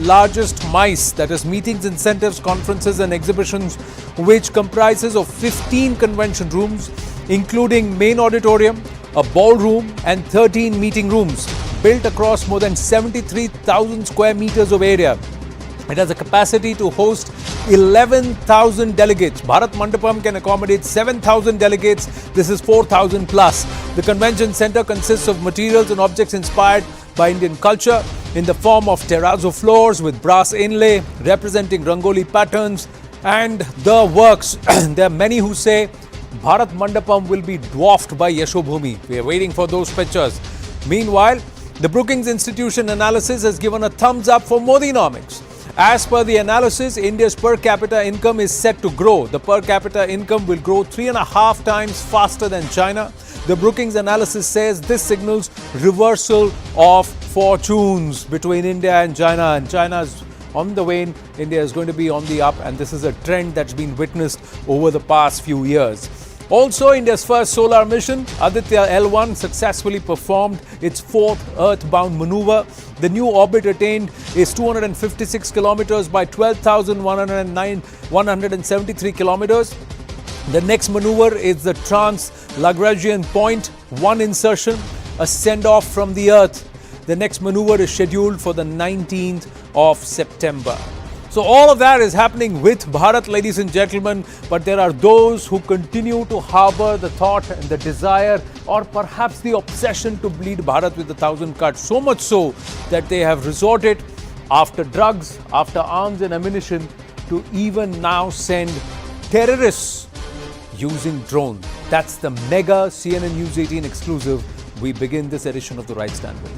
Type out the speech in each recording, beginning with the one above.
largest MICE, that is meetings, incentives, conferences and exhibitions, which comprises of 15 convention rooms, including main auditorium, a ballroom and 13 meeting rooms, built across more than 73,000 square meters of area. It has a capacity to host 11,000 delegates. Bharat Mandapam can accommodate 7,000 delegates. This is 4,000 plus. The convention center consists of materials and objects inspired by Indian culture in the form of terrazzo floors with brass inlay representing Rangoli patterns and the works. There are many who say Bharat Mandapam will be dwarfed by Yashobhumi. We are waiting for those pictures. Meanwhile, the Brookings Institution analysis has given a thumbs up for Modinomics. As per the analysis, India's per capita income is set to grow. The per capita income will grow 3.5 times faster than China. The Brookings analysis says this signals reversal of fortunes between India and China. And China is on the wane, India is going to be on the up, and this is a trend that's been witnessed over the past few years. Also, India's first solar mission, Aditya L1, successfully performed its fourth earthbound maneuver. The new orbit attained is 256 kilometers by 12,173 kilometers. The next maneuver is the Trans-Lagrangian Point 1 insertion, a send-off from the Earth. The next maneuver is scheduled for the 19th of September. So all of that is happening with Bharat, ladies and gentlemen, but there are those who continue to harbor the thought and the desire or perhaps the obsession to bleed Bharat with 1,000 cuts, so much so that they have resorted after drugs, after arms and ammunition to even now send terrorists using drone. That's the mega CNN News 18 exclusive. We begin this edition of The Right Stand with.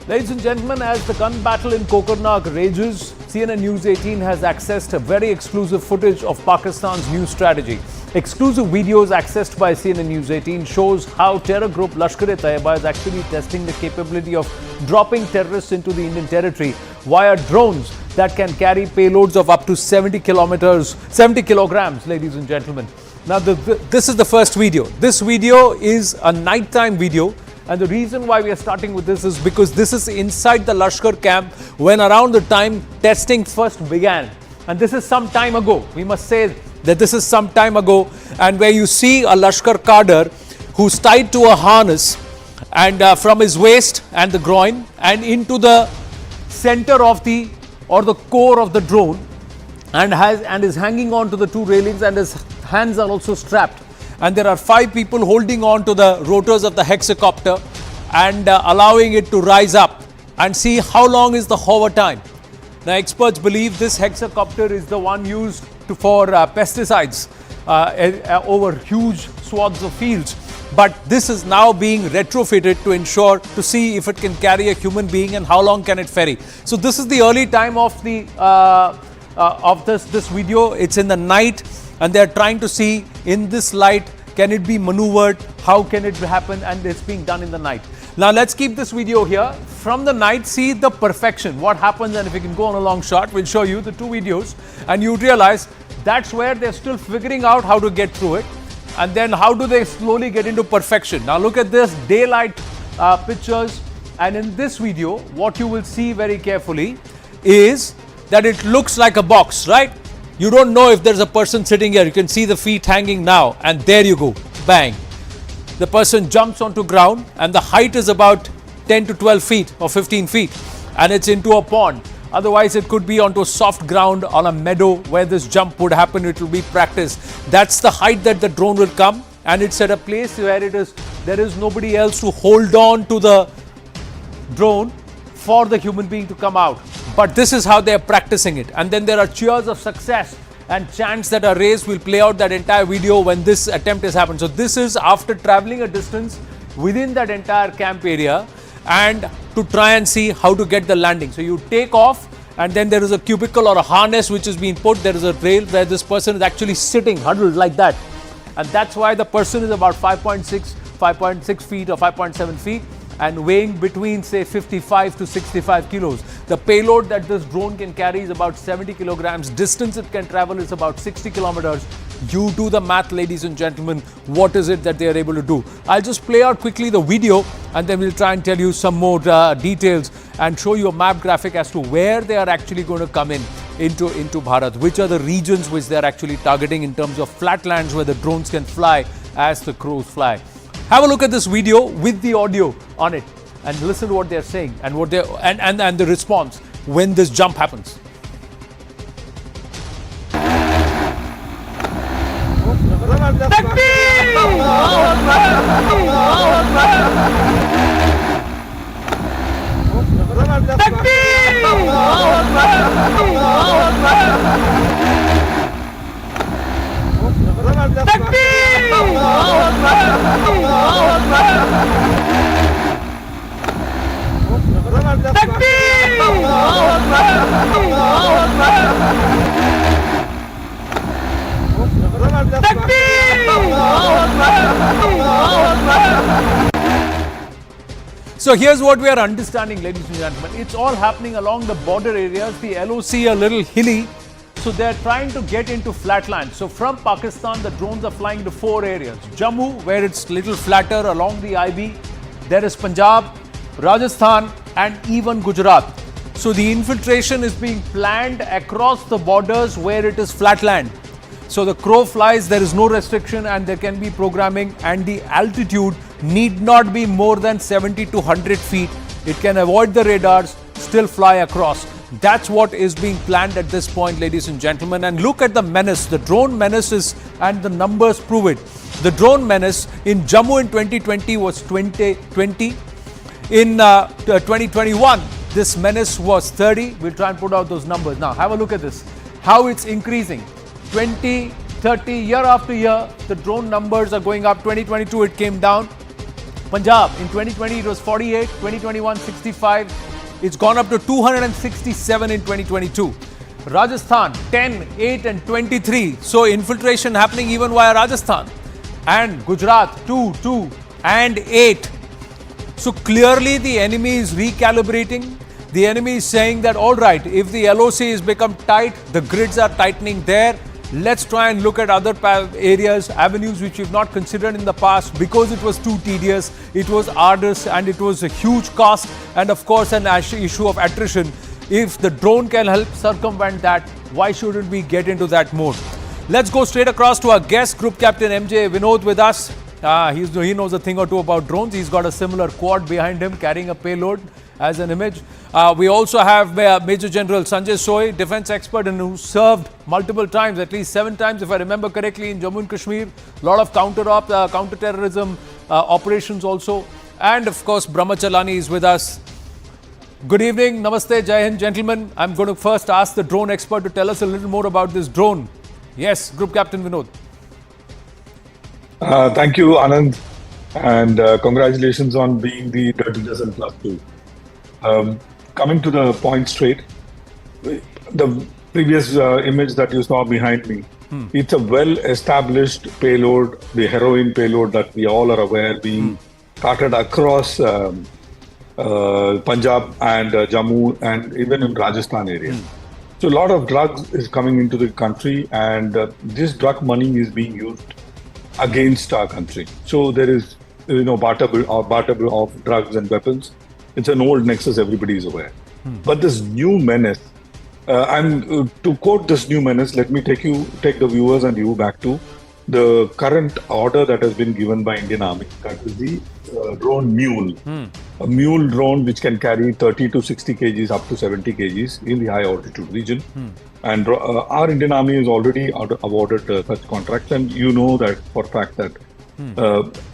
Ladies and gentlemen, as the gun battle in Kokarnag rages, CNN News 18 has accessed a very exclusive footage of Pakistan's new strategy. Exclusive videos accessed by CNN News 18 shows how terror group Lashkar-e-Taiba is actually testing the capability of dropping terrorists into the Indian territory via drones that can carry payloads of up to 70 kilograms, ladies and gentlemen. Now, this is the first video. This video is a nighttime video. And the reason why we are starting with this is because this is inside the Lashkar camp when around the time testing first began. And this is some time ago. We must say that this is some time ago. And where you see a Lashkar cadre who's tied to a harness and from his waist and the groin and into the center of the core of the drone and is hanging on to the two railings, and his hands are also strapped. And there are 5 people holding on to the rotors of the hexacopter and allowing it to rise up and see how long is the hover time. Now, experts believe this hexacopter is the one used for pesticides over huge swaths of fields. But this is now being retrofitted to see if it can carry a human being and how long can it ferry. So this is the early time of the this video. It's in the night. And they are trying to see in this light, can it be maneuvered? How can it happen? And it's being done in the night. Now, let's keep this video here. From the night, see the perfection. What happens, and if we can go on a long shot, we'll show you the 2 videos. And you'd realize that's where they're still figuring out how to get through it. And then how do they slowly get into perfection? Now, look at this daylight pictures. And in this video, what you will see very carefully is that it looks like a box, right? You don't know if there's a person sitting here. You can see the feet hanging now, and there you go, bang. The person jumps onto ground, and the height is about 10 to 12 feet or 15 feet, and it's into a pond. Otherwise, it could be onto soft ground on a meadow where this jump would happen. It will be practice. That's the height that the drone will come, and it's at a place where there is nobody else to hold on to the drone for the human being to come out. But this is how they are practicing it. And then there are cheers of success and chants that are raised. We'll play out that entire video when this attempt has happened. So this is after traveling a distance within that entire camp area and to try and see how to get the landing. So you take off, and then there is a cubicle or a harness which is being put. There is a rail where this person is actually sitting huddled like that. And that's why the person is about 5.6 feet or 5.7 feet and weighing between say 55 to 65 kilos. The payload that this drone can carry is about 70 kilograms. Distance it can travel is about 60 kilometers. You do the math, ladies and gentlemen. What is it that they are able to do? I'll just play out quickly the video, and then we'll try and tell you some more details and show you a map graphic as to where they are actually going to come into Bharat, which are the regions which they are actually targeting in terms of flatlands where the drones can fly as the crows fly. Have a look at this video with the audio on it and listen to what they're saying and what they and the response when this jump happens. So here's what we are understanding, ladies and gentlemen. It's all happening along the border areas. The LOC are a little hilly, so they're trying to get into flatland. So from Pakistan, the drones are flying to 4 areas. Jammu, where it's little flatter along the IB. There is Punjab, Rajasthan, and even Gujarat. So the infiltration is being planned across the borders where it is flatland. So the crow flies, there is no restriction, and there can be programming, and the altitude need not be more than 70 to 100 feet. It can avoid the radars, still fly across. That's what is being planned at this point, ladies and gentlemen. And look at the menace. The drone menace is, and the numbers prove it. The drone menace in Jammu in 2020 was 20. In 2021, this menace was 30. We'll try and put out those numbers. Now, have a look at this. How it's increasing. 20, 30, year after year, the drone numbers are going up. 2022, it came down. Punjab, in 2020, it was 48. 2021, 65. It's gone up to 267 in 2022. Rajasthan, 10, 8 and 23. So infiltration happening even via Rajasthan. And Gujarat, 2, 2 and 8. So clearly the enemy is recalibrating. The enemy is saying that, all right, if the LOC has become tight, the grids are tightening there. Let's try and look at other areas, avenues which we've not considered in the past because it was too tedious, it was arduous, and it was a huge cost, and of course an issue of attrition. If the drone can help circumvent that, why shouldn't we get into that mode? Let's go straight across to our guest, Group Captain MJ Vinod with us. He knows a thing or two about drones. He's got a similar quad behind him carrying a payload as an image. We also have Major General Sanjay Soy, defense expert and who served multiple times, at least 7 times if I remember correctly, in Jammu and Kashmir. A lot of counter-terrorism operations also. And of course, Brahmachalani is with us. Good evening, Namaste, Jai Hind, gentlemen. I'm going to first ask the drone expert to tell us a little more about this drone. Yes, Group Captain Vinod. Thank you, Anand, and congratulations on being the Dirty Dozen +2. Coming to the point straight, the previous image that you saw behind me, it's a well-established payload, the heroin payload that we all are aware being carted across Punjab and Jammu and even in Rajasthan area. So a lot of drugs is coming into the country, and this drug money is being used against our country. So there is, barter of drugs and weapons. It's an old nexus, everybody is aware. But this new menace, to quote this new menace, let me take the viewers and you back to the current order that has been given by Indian Army, that is the drone Mule. A Mule drone which can carry 30 to 60 kgs up to 70 kgs in the high altitude region. And our Indian Army is already awarded such contracts, and you know that for a fact that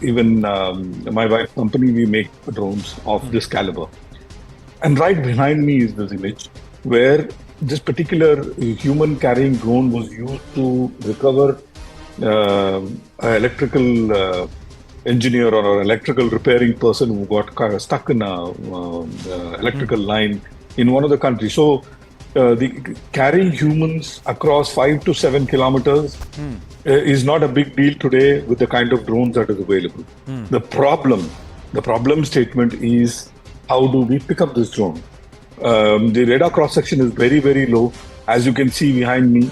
even my wife's company, we make drones of this caliber. And right behind me is this image where this particular human carrying drone was used to recover an electrical engineer or an electrical repairing person who got stuck in a electrical line in one of the countries. So the carrying humans across 5 to 7 kilometers is not a big deal today with the kind of drones that is available. The problem statement is, how do we pick up this drone? The radar cross section is very, very low. As you can see behind me,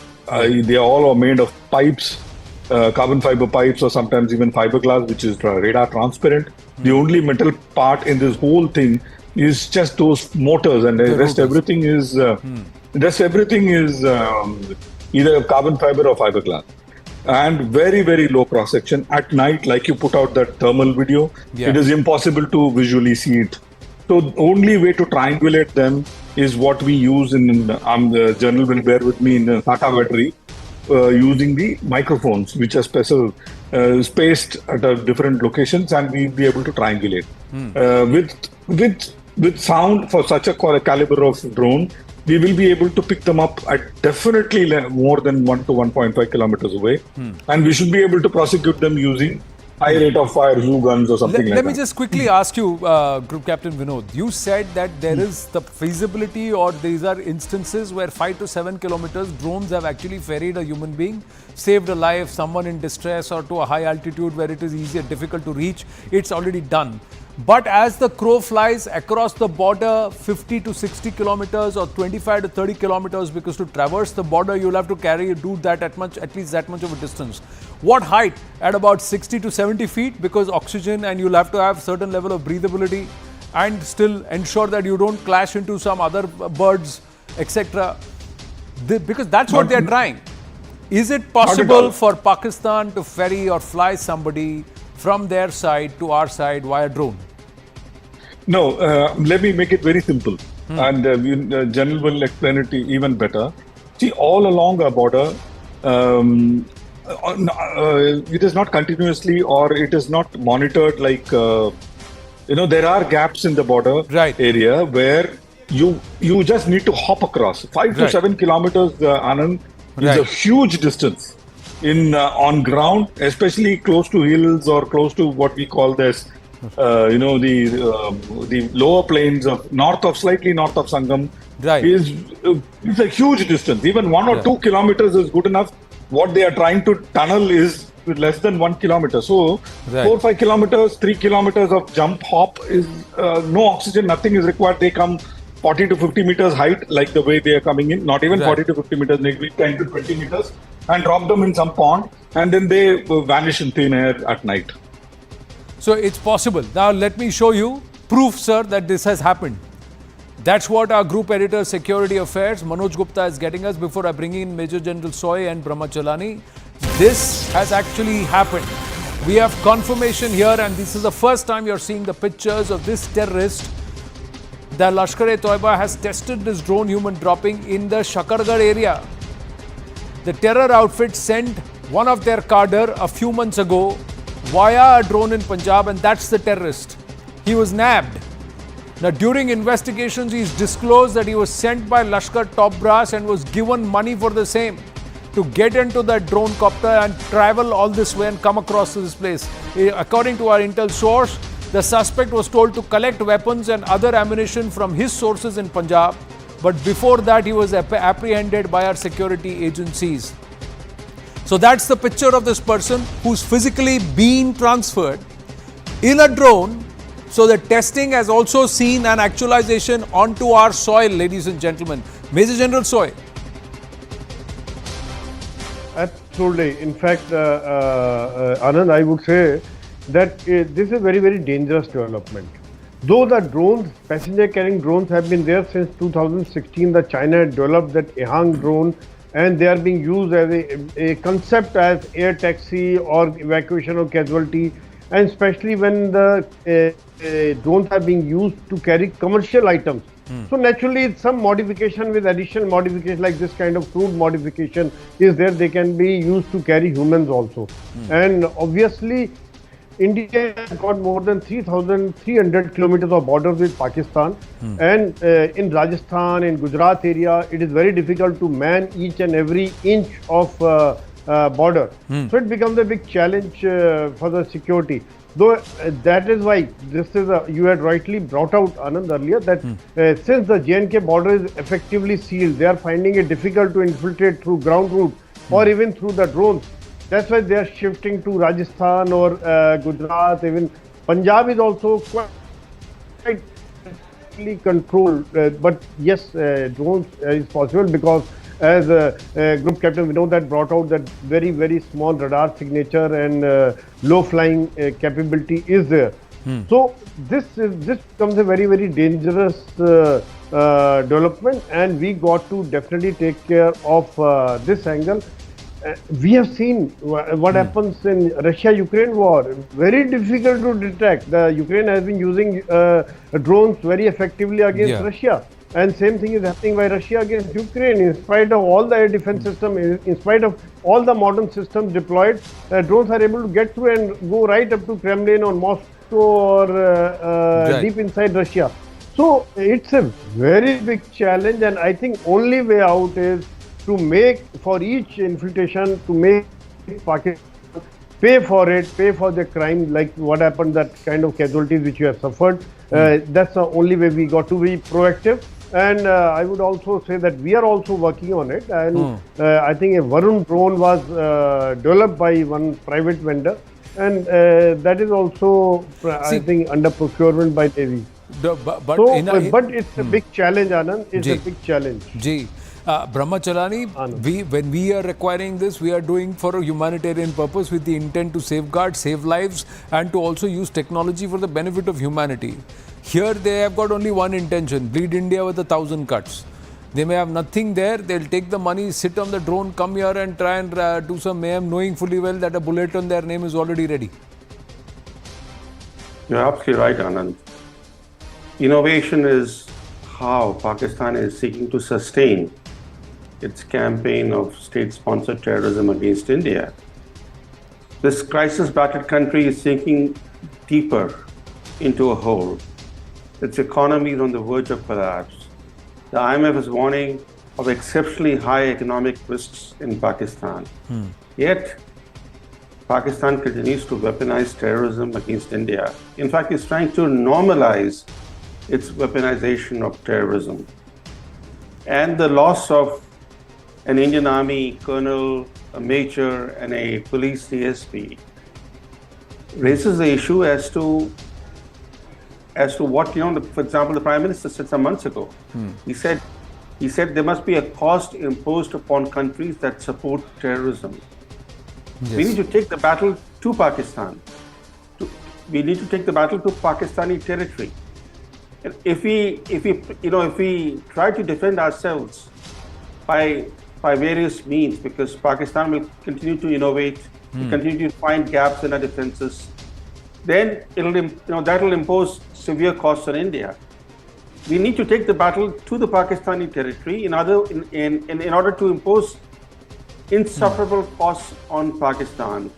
they all are made of pipes, carbon fiber pipes, or sometimes even fiberglass, which is radar transparent. The only metal part in this whole thing is just those motors, and the rest everything is either carbon fiber or fiberglass. And very, very low cross section. At night, like you put out that thermal video, it is impossible to visually see it. So the only way to triangulate them is what we use in the General will bear with me, in the Cauvery, using the microphones, which are special, spaced at different locations, and we'll be able to triangulate. With sound for such a caliber of drone, we will be able to pick them up at definitely more than 1 to 1.5 kilometers away, and we should be able to prosecute them using high rate of fire zoo guns or something like that. Let me just quickly ask you, Group Captain Vinod, you said that there is the feasibility, or these are instances where 5 to 7 kilometers drones have actually ferried a human being, saved a life, someone in distress, or to a high altitude where it is easier, difficult to reach. It's already done. But as the crow flies across the border 50 to 60 kilometers or 25 to 30 kilometers, because to traverse the border you'll have to do that at least that much of a distance. What height? At about 60 to 70 feet, because oxygen, and you'll have to have certain level of breathability and still ensure that you don't clash into some other birds, etc. Because that's what they're trying. Is it possible for Pakistan to ferry or fly somebody from their side to our side via drone? No, let me make it very simple, and General will explain it even better. See, all along our border, it is not continuously, or it is not monitored like, there are gaps in the border area where you just need to hop across. 5 to 7 kilometers, Anand, is a huge distance on ground, especially close to hills or close to what we call this, the lower plains of slightly north of Sangam. It's a huge distance. Even 1 or 2 kilometers is good enough. What they are trying to tunnel is less than 1 kilometer. So 4 or 5 kilometers, 3 kilometers of jump hop is no oxygen, nothing is required. They come 40 to 50 meters height, like the way they are coming in, not even 40 to 50 meters, maybe 10 to 20 meters, and drop them in some pond, and then they vanish in thin air at night. So it's possible. Now let me show you proof, sir, that this has happened. That's what our Group Editor, Security Affairs, Manoj Gupta, is getting us before I bring in Major General Soy and Brahmachalani. This has actually happened. We have confirmation here, and this is the first time you're seeing the pictures of this terrorist. The Lashkar-e-Toiba has tested this drone human dropping in the Shakargarh area. The terror outfit sent one of their cadre a few months ago via a drone in Punjab, and that's the terrorist. He was nabbed. Now, during investigations, he's disclosed that he was sent by Lashkar top brass and was given money for the same to get into that drone copter and travel all this way and come across to this place. According to our intel source, the suspect was told to collect weapons and other ammunition from his sources in Punjab, but before that he was apprehended by our security agencies. So that's the picture of this person who's physically being transferred in a drone. So the testing has also seen an actualization onto our soil, ladies and gentlemen. Major General Soy. Absolutely. In fact, Anand, I would say that this is a very, very dangerous development. Though the drones, passenger carrying drones have been there since 2016, China had developed that Ehang drone, and they are being used as a concept as air taxi or evacuation of casualty, and especially when the drones are being used to carry commercial items. So naturally, some modification with additional modification like this kind of crude modification is there. They can be used to carry humans also. And obviously, India has got more than 3,300 kilometers of border with Pakistan. And in Rajasthan, in Gujarat area, it is very difficult to man each and every inch of border. So it becomes a big challenge for the security. Though that is why this is you had rightly brought out, Anand, earlier that since the J&K border is effectively sealed, they are finding it difficult to infiltrate through ground route or even through the drones. That's why they are shifting to Rajasthan or Gujarat. Even Punjab is also quite controlled. But yes, drones is possible because as group captain, we know that brought out that very small radar signature and low flying capability is there. So this becomes a very dangerous development, and we got to definitely take care of this angle. We have seen what happens in Russia-Ukraine war. Very difficult to detect. The Ukraine has been using drones very effectively against Russia. And same thing is happening by Russia against Ukraine. In spite of all the air defense system, in spite of all the modern systems deployed, drones are able to get through and go right up to Kremlin or Moscow or deep inside Russia. So it's a very big challenge, and I think only way out is to make for each infiltration, to make Pakistan pay for it, pay for the crime, like what happened, that kind of casualties which you have suffered. That's the only way we got to be proactive. And I would also say that we are also working on it. And I think a Varun drone was developed by one private vendor. And that is also, I think, under procurement by Navy. But it's a big challenge, Anand. It's a big challenge. Brahmacharani, when we are acquiring this, we are doing for a humanitarian purpose with the intent to safeguard, save lives, and to also use technology for the benefit of humanity. Here they have got only one intention: bleed India with 1,000 cuts. They may have nothing there. They'll take the money, sit on the drone, come here and try and do some mayhem, knowing fully well that a bullet on their name is already ready. You're absolutely right, Anand. Innovation is how Pakistan is seeking to sustain its campaign of state-sponsored terrorism against India. This crisis-battered country is sinking deeper into a hole. Its economy is on the verge of collapse. The IMF is warning of exceptionally high economic risks in Pakistan. Yet, Pakistan continues to weaponize terrorism against India. In fact, it's trying to normalize its weaponization of terrorism. And the loss of an Indian Army colonel, a major, and a police DSP raises the issue as to what, for example, the Prime Minister said some months ago. He said there must be a cost imposed upon countries that support terrorism. Yes. We need to take the battle to Pakistan. We need to take the battle to Pakistani territory. And if we try to defend ourselves by various means, because Pakistan will continue to innovate, continue to find gaps in our defenses, then that will impose severe costs on India. We need to take the battle to the Pakistani territory in order to impose insufferable costs on Pakistan.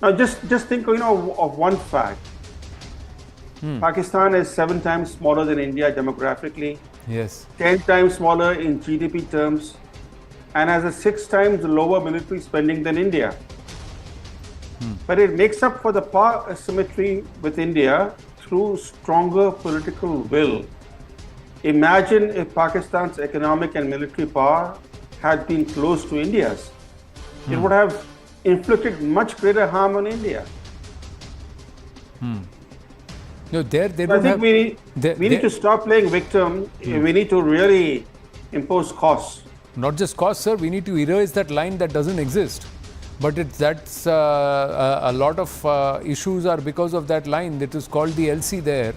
Now, just think, of one fact. Pakistan is 7 times smaller than India demographically. Yes. 10 times smaller in GDP terms, and has a 6 times lower military spending than India. But it makes up for the power asymmetry with India through stronger political will. Imagine if Pakistan's economic and military power had been close to India's. It would have inflicted much greater harm on India. No, they I think we need to stop playing victim. We need to really impose costs. Not just costs, sir. We need to erase that line that doesn't exist. But that's a lot of issues are because of that line that is called the LC there.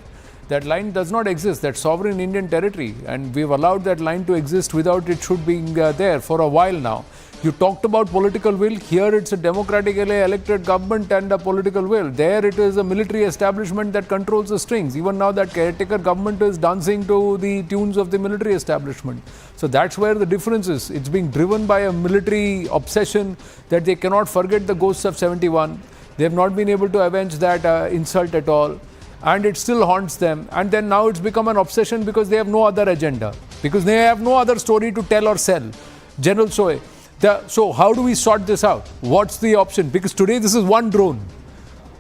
That line does not exist, that sovereign Indian territory, and we've allowed that line to exist without it should be there for a while now. You talked about political will. Here it's a democratically elected government and a political will. There it is a military establishment that controls the strings. Even now that caretaker government is dancing to the tunes of the military establishment. So that's where the difference is. It's being driven by a military obsession that they cannot forget the ghosts of 71. They have not been able to avenge that insult at all. And it still haunts them. And then now it's become an obsession because they have no other agenda. Because they have no other story to tell or sell. General Soe. So how do we sort this out? What's the option? Because today this is one drone.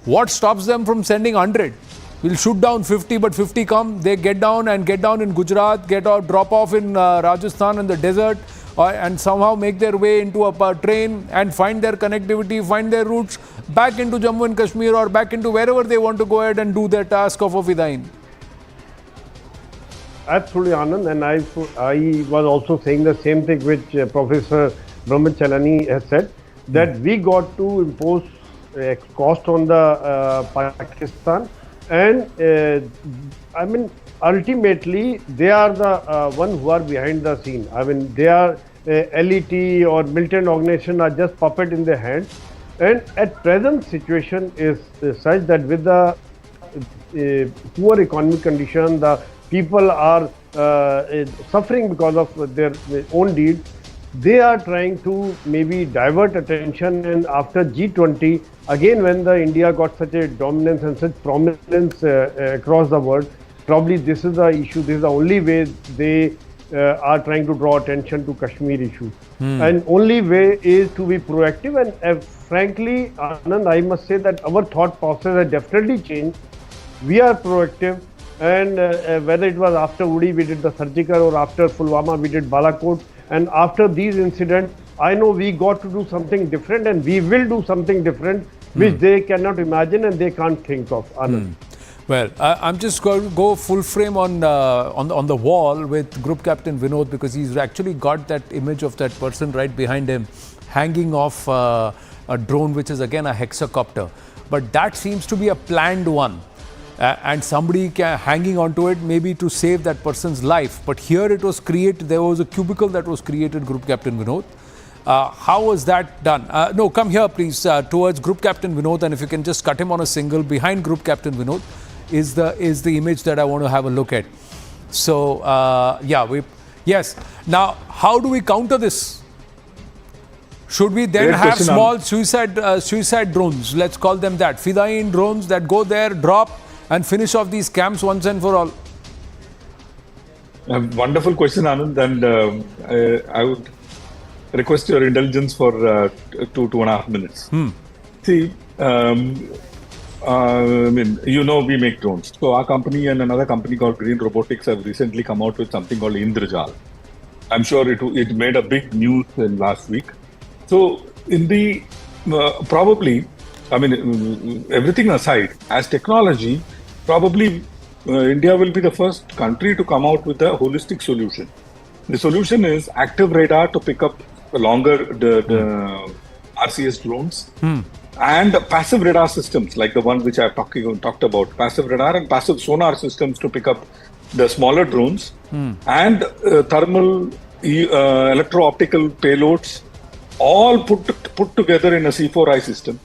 What stops them from sending 100? We'll shoot down 50, but 50 come, they get down in Gujarat, drop off in Rajasthan in the desert, and somehow make their way into a train and find their connectivity, find their routes back into Jammu and Kashmir or back into wherever they want to go ahead and do their task of a fidain. Absolutely, Anand, and I was also saying the same thing which Professor Brahmachalani has said, that we got to impose cost on the Pakistan, and I mean ultimately they are the one who are behind the scene. I mean they are LET or militant organization are just puppet in their hands, and at present situation is such that with the poor economic condition, the people are suffering because of their own deeds. They are trying to maybe divert attention, and after G20, again when the India got such a dominance and such prominence across the world, probably this is the issue, this is the only way they are trying to draw attention to Kashmir issue. And only way is to be proactive, and frankly, Anand, I must say that our thought process has definitely changed. We are proactive, and whether it was after Uri we did the surgical, or after Pulwama we did Balakot, and after these incidents, I know we got to do something different, and we will do something different which they cannot imagine and they can't think of, Anand. Well, I'm just going to go full frame on the wall with Group Captain Vinod, because he's actually got that image of that person right behind him hanging off a drone, which is again a hexacopter. But that seems to be a planned one. And somebody hanging onto it maybe to save that person's life. But here it was created, there was a cubicle that was created, Group Captain Vinod. How was that done? No, come here please, towards Group Captain Vinod, and if you can just cut him on a single. Behind Group Captain Vinod is the image that I want to have a look at. So, yes. Now, how do we counter this? Should we then have small suicide drones, let's call them that, fidain drones that go there, drop, and finish off these camps once and for all? A wonderful question, Anand, and I would request your indulgence for 2.5 minutes. See, I mean, we make drones. So our company and another company called Green Robotics have recently come out with something called Indrajal. I'm sure it made a big news in last week. So in the probably, I mean, everything aside, as technology, probably India will be the first country to come out with a holistic solution. The solution is active radar to pick up longer the RCS drones, and passive radar systems like the one which I've talked about, passive radar and passive sonar systems to pick up the smaller drones, and thermal electro-optical payloads, all put together in a C4I system.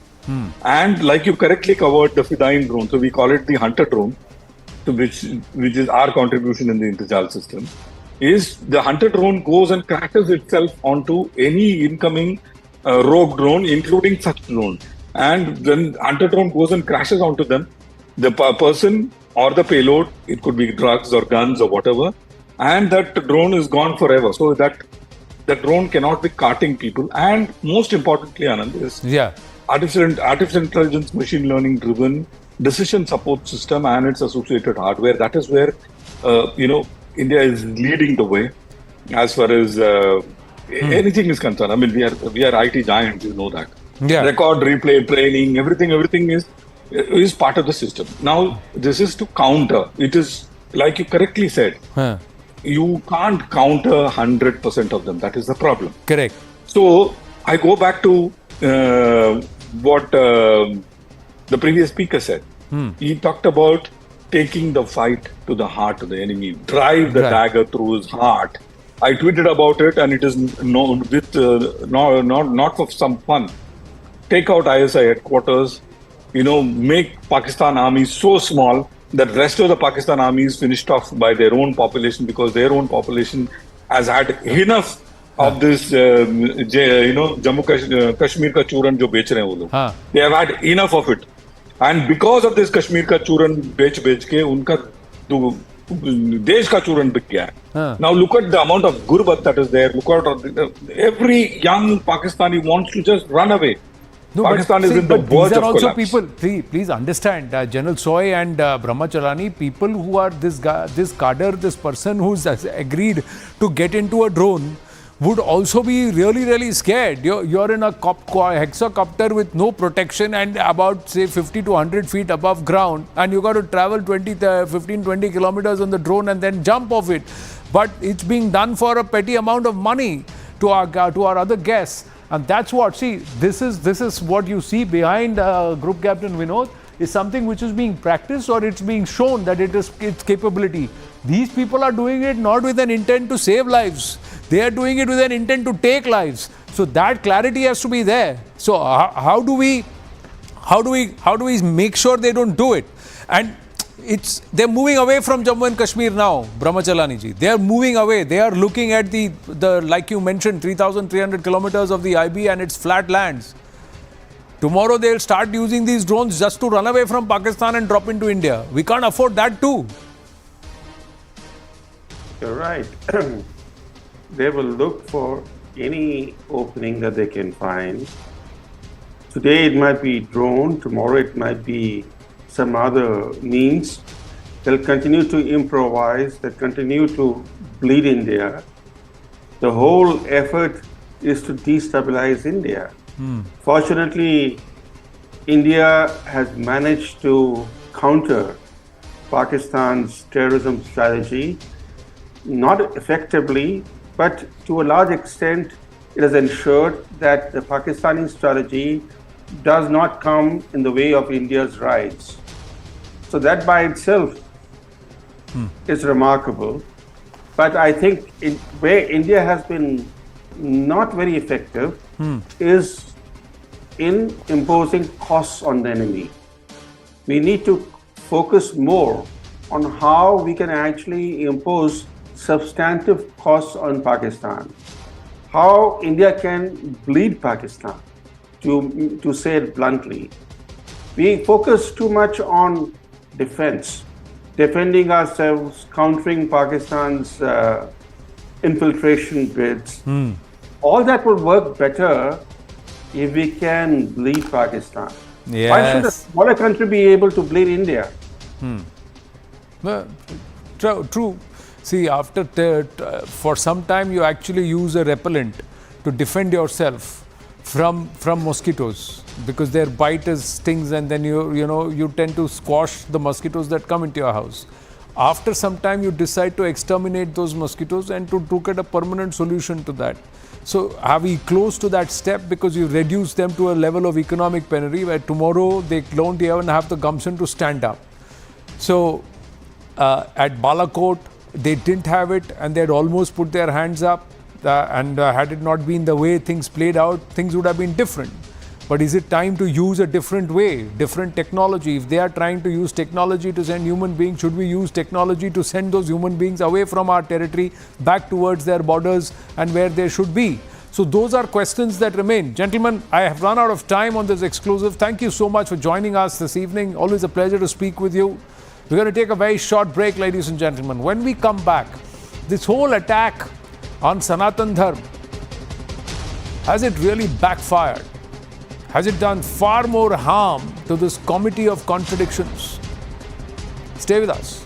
And like you correctly covered, the fidain drone, so we call it the hunter drone, which is our contribution in the Indrajal system, is the hunter drone goes and crashes itself onto any incoming rogue drone, including such drone. And when hunter drone goes and crashes onto them, the person or the payload, it could be drugs or guns or whatever, and that drone is gone forever. So that the drone cannot be carting people. And most importantly, Anand, is artificial intelligence, machine learning driven decision support system and its associated hardware. That is where India is leading the way as far as anything is concerned. I mean, we are IT giants, you know that. Record, replay, training, everything is part of the system. Now, this is to counter. It is like you correctly said. You can't counter 100% of them. That is the problem. Correct. So I go back to what the previous speaker said. He talked about taking the fight to the heart of the enemy, drive the Right. dagger through his heart. I tweeted about it, and it is not for some fun. Take out ISI headquarters, make Pakistan army so small that rest of the Pakistan army is finished off by their own population, because their own population has had enough of this, Jammu Kashmir ka churan jo bech rahe hain wo log. Huh. They have had enough of it. And because of this Kashmir ka churan bech ke, unka desh ka churan bik gaya hai. Huh. Now look at the amount of gurbat that is there. Look at every young Pakistani wants to just run away. No, Pakistan is in the but verge these are of also collapse. people. Please understand, General Soy and Brahmacharani, people who are this guy, this cadre, this person who's agreed to get into a drone, would also be really, really scared. You're in a hexacopter with no protection and about, say, 50 to 100 feet above ground, and you got to travel 15-20 kilometers on the drone and then jump off it. But it's being done for a petty amount of money to our other guests. And that's what, see, this is what you see behind Group Captain Vinod, is something which is being practiced, or it's being shown that it is its capability. These people are doing it not with an intent to save lives. They are doing it with an intent to take lives. So that clarity has to be there. So how do we make sure they don't do it? And they're moving away from Jammu and Kashmir now, Brahmachalani ji. They are moving away. They are looking at the like you mentioned, 3,300 kilometers of the IB and its flat lands. Tomorrow they'll start using these drones just to run away from Pakistan and drop into India. We can't afford that too. You're right. They will look for any opening that they can find. Today it might be drone, tomorrow it might be some other means. They'll continue to improvise, they'll continue to bleed India. The whole effort is to destabilize India. Fortunately, India has managed to counter Pakistan's terrorism strategy, not effectively, but to a large extent, it has ensured that the Pakistani strategy does not come in the way of India's rights. So that by itself is remarkable. But I think where India has been not very effective is in imposing costs on the enemy. We need to focus more on how we can actually impose substantive costs on Pakistan. How India can bleed Pakistan, to say it bluntly. We focus too much on defense, defending ourselves, countering Pakistan's infiltration bids. All that will work better if we can bleed Pakistan. Yes. Why should a smaller country be able to bleed India? True. See, for some time you actually use a repellent to defend yourself from mosquitoes, because their bite stings, and then you tend to squash the mosquitoes that come into your house. After some time you decide to exterminate those mosquitoes and to look at a permanent solution to that. So are we close to that step, because you reduce them to a level of economic penury where tomorrow they don't even have the gumption to stand up? So at Balakot, they didn't have it, and they'd almost put their hands up, and had it not been the way things played out, things would have been different. But is it time to use a different way, different technology? If they are trying to use technology to send human beings, should we use technology to send those human beings away from our territory, back towards their borders and where they should be? So those are questions that remain. Gentlemen, I have run out of time on this exclusive. Thank you so much for joining us this evening. Always a pleasure to speak with you. We're going to take a very short break, ladies and gentlemen. When we come back, this whole attack on Sanatan Dharma, has it really backfired? Has it done far more harm to this comedy of contradictions? Stay with us.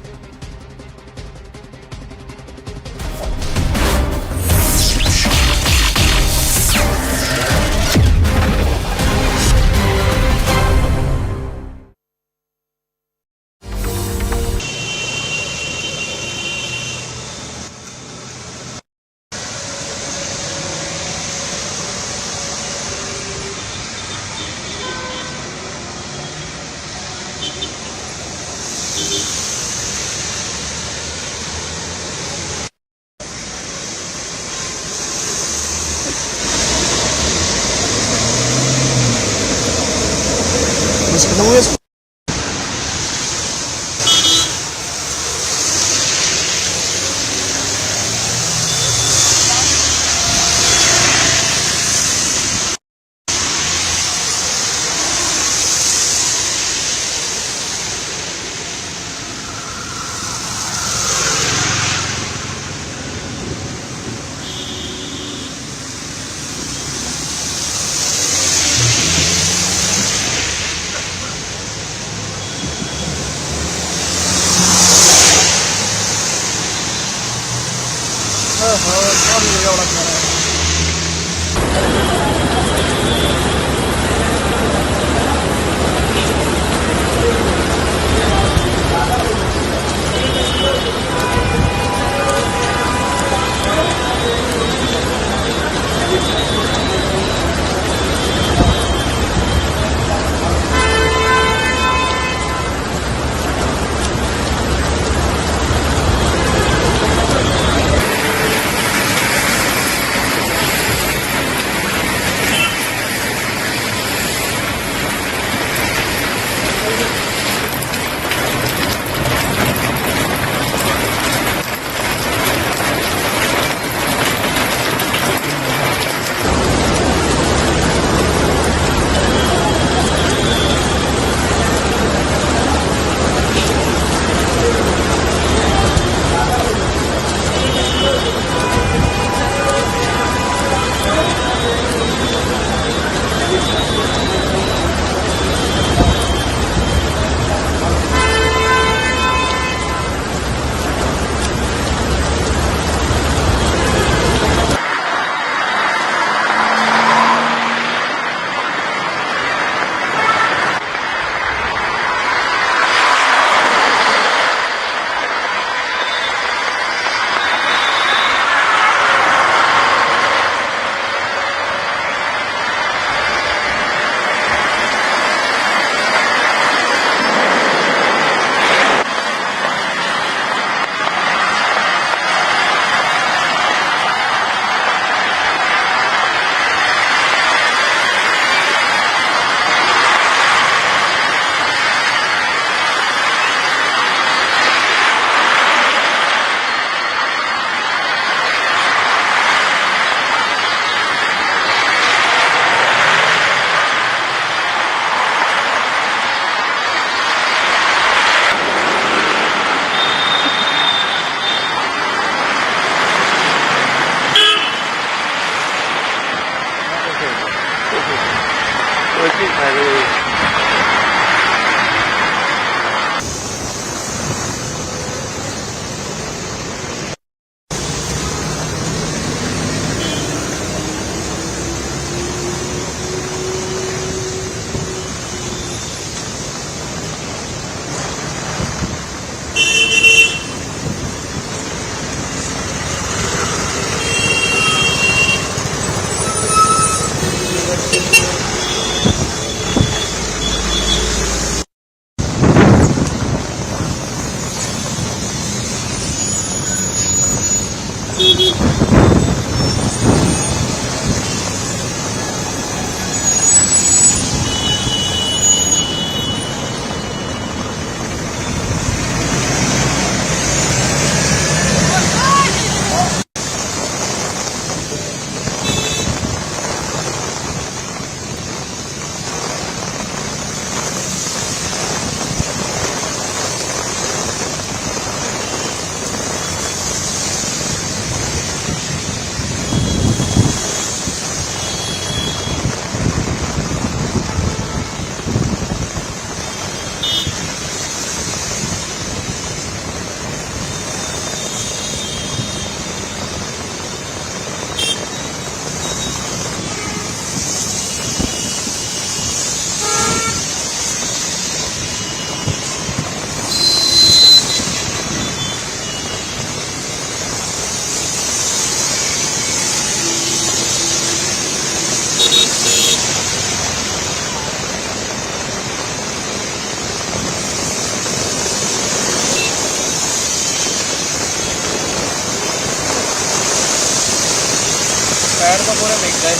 पैर तो पूरा भीग गए।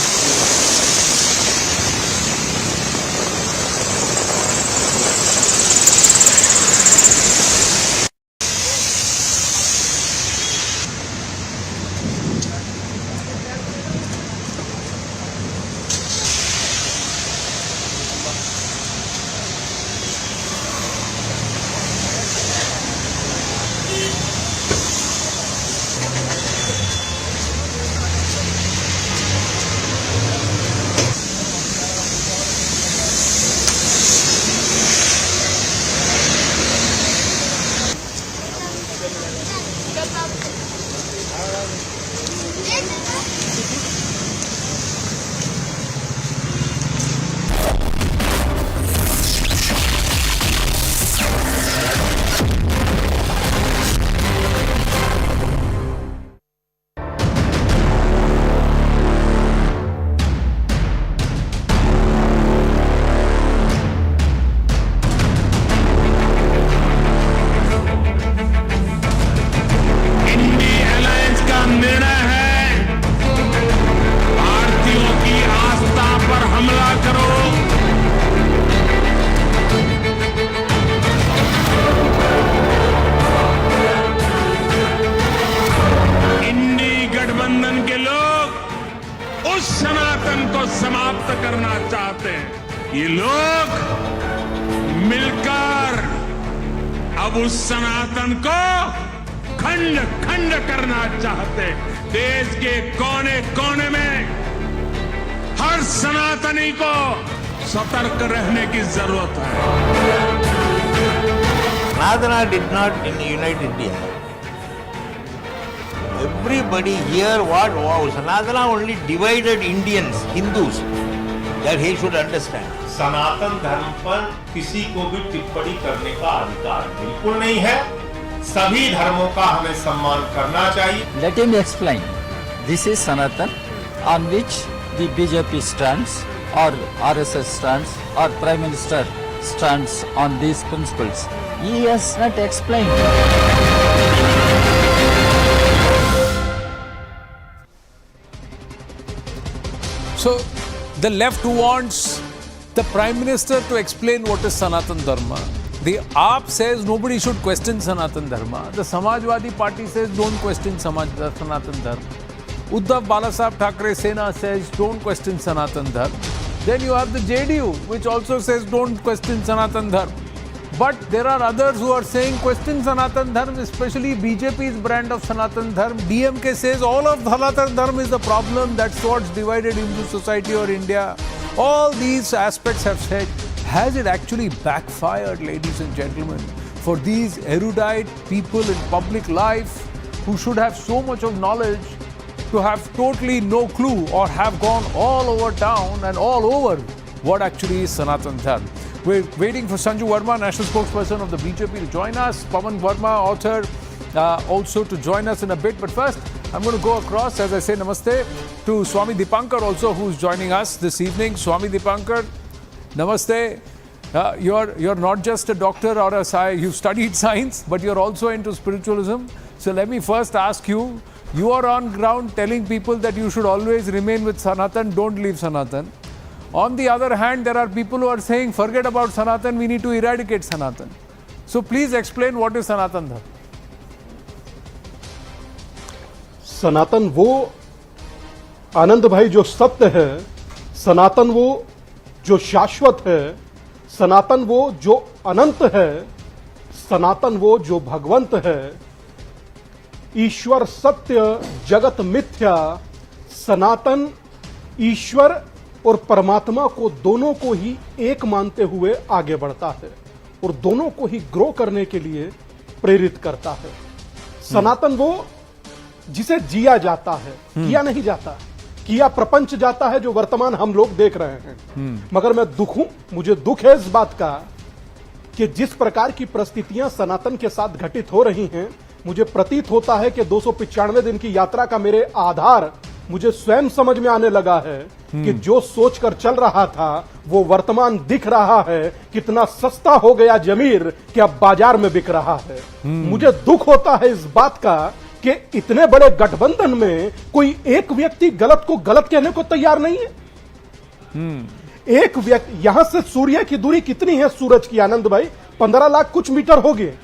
समाप्त करना चाहते हैं। ये लोग मिलकर अब उस सनातन को खंड खंड करना चाहते। देश के कोने कोने में हर सनातनी को सतर्क रहने की जरूरत है। Sanatana did not unite India. Everybody here, wow, Sanatana only divided Indians, Hindus. That he should understand. सनातन धर्म पर किसी को भी टिप्पणी करने का अधिकार बिल्कुल नहीं है। सभी धर्मों का हमें सम्मान करना चाहिए। Let him explain. This is Sanatan, on which the BJP stands, or RSS stands, or Prime Minister stands on these principles. He has not explained. So, the left wants the Prime Minister to explain what is Sanatan Dharma. The AAP says nobody should question Sanatan Dharma. The Samajwadi Party says don't question Sanatan Dharma. Uddhav Balasaheb Thackeray Sena says don't question Sanatan Dharma. Then you have the JDU, which also says don't question Sanatan Dharma. But there are others who are saying question Sanatan Dharma, especially BJP's brand of Sanatan Dharma. DMK says all of Sanatan Dharma is the problem, that's what's divided Hindu society or India. All these aspects have said, has it actually backfired, ladies and gentlemen, for these erudite people in public life who should have so much of knowledge to have totally no clue or have gone all over town and all over what actually is Sanatan Dharma? We're waiting for Sanju Verma, national spokesperson of the BJP, to join us. Pawan Verma, author, also to join us in a bit. But first, I'm going to go across, as I say, namaste, to Swami Dipankar also, who's joining us this evening. Swami Dipankar, namaste. You're not just a doctor or you've studied science, but you're also into spiritualism. So let me first ask you, you are on ground telling people that you should always remain with Sanatan, don't leave Sanatan. On the other hand, there are people who are saying, forget about Sanatan, we need to eradicate Sanatan. So please explain what is Sanatan Dharma. सनातन वो आनंद भाई जो सत्य है, सनातन वो जो शाश्वत है, सनातन वो जो अनंत है, सनातन वो जो भगवंत है, ईश्वर सत्य जगत मिथ्या, सनातन ईश्वर और परमात्मा को दोनों को ही एक मानते हुए आगे बढ़ता है और दोनों को ही ग्रो करने के लिए प्रेरित करता है। सनातन वो जिसे जिया जाता है, किया नहीं जाता, किया प्रपंच जाता है, जो वर्तमान हम लोग देख रहे हैं। मगर मैं मुझे दुख है इस बात का कि जिस प्रकार की परिस्थितियां सनातन के साथ घटित हो रही हैं, मुझे प्रतीत होता है कि 295 दिन की यात्रा का मेरे आधार मुझे स्वयं समझ में आने लगा है कि जो सोचकर चल रहा था वो वर्तमान दिख रहा है। कितना सस्ता हो गया जमीर कि अब बाजार में बिक रहा है। मुझे दुख होता है इस बात का कि इतने बड़े गठबंधन में कोई एक व्यक्ति गलत को गलत कहने को तैयार नहीं है। एक व्यक्ति, यहां से सूर्य की दूरी कितनी है सूरज की आनंद भाई? 15 लाख कुछ मीटर हो गए।